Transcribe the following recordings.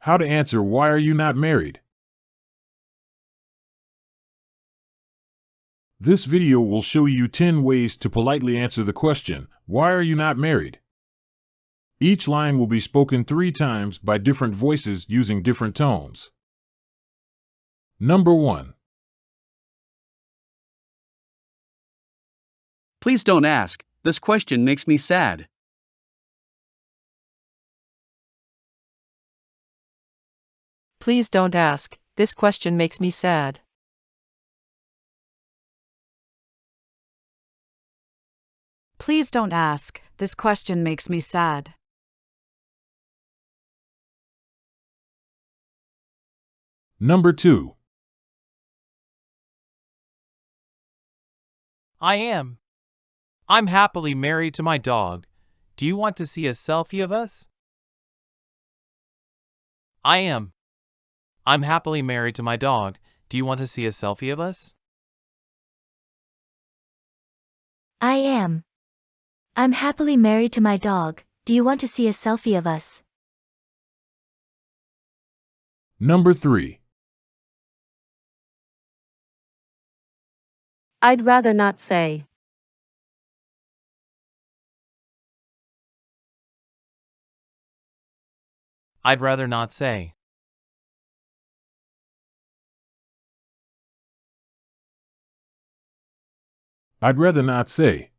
How to answer why are you not married? This video will show you 10 ways to politely answer the question, why are you not married? Each line will be spoken 3 times by different voices using different tones. Number 1. Please don't ask. This question makes me sad. Please don't ask. This question makes me sad. Please don't ask. This question makes me sad. Number 2. I am. I'm happily married to my dog. Do you want to see a selfie of us? I am. I'm happily married to my dog. Do you want to see a selfie of us? I am. I'm happily married to my dog. Do you want to see a selfie of us? Number 3. I'd rather not say. I'd rather not say. I'd rather not say.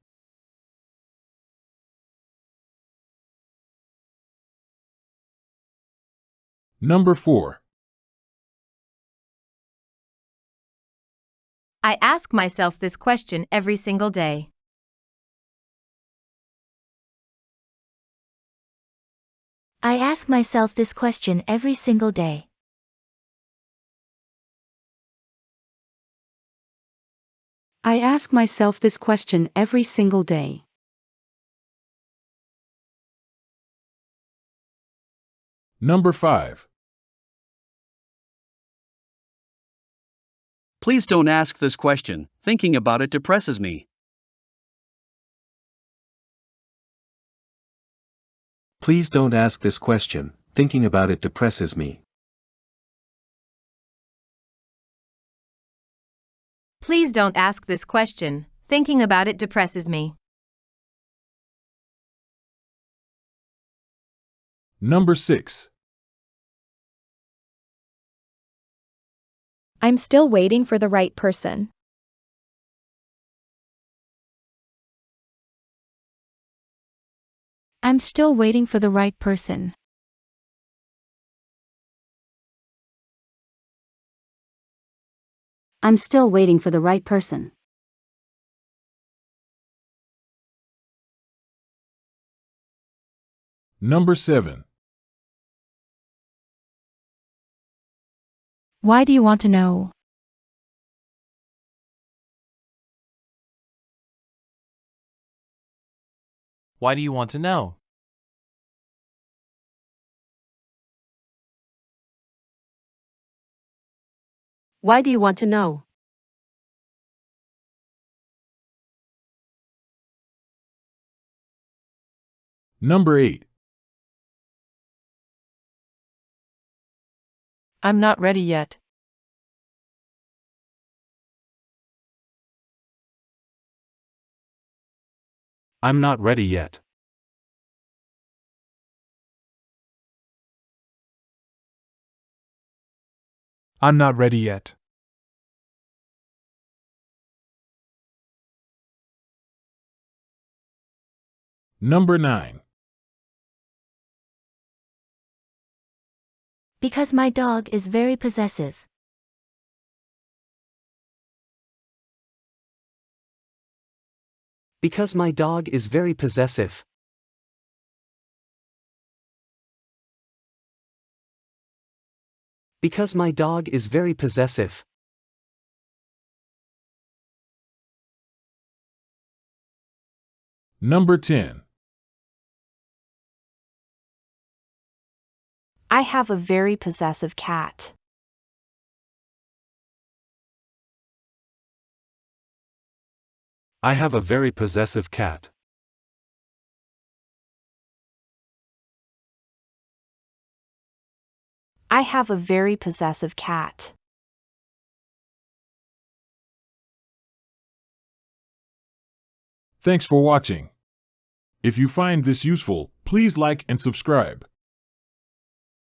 Number 4. I ask myself this question every single day. I ask myself this question every single day. I ask myself this question every single day. Number 5. Please don't ask this question. Thinking about it depresses me. Please don't ask this question. Thinking about it depresses me. Please don't ask this question. Thinking about it depresses me. Number 6. I'm still waiting for the right person. I'm still waiting for the right person. I'm still waiting for the right person. Number 7. Why do you want to know? Why do you want to know? Why do you want to know? Number 8. I'm not ready yet. I'm not ready yet. I'm not ready yet. Number 9. Because my dog is very possessive. Because my dog is very possessive. Because my dog is very possessive. Number 10. I have a very possessive cat. I have a very possessive cat. I have a very possessive cat. Thanks for watching. If you find this useful, please like and subscribe.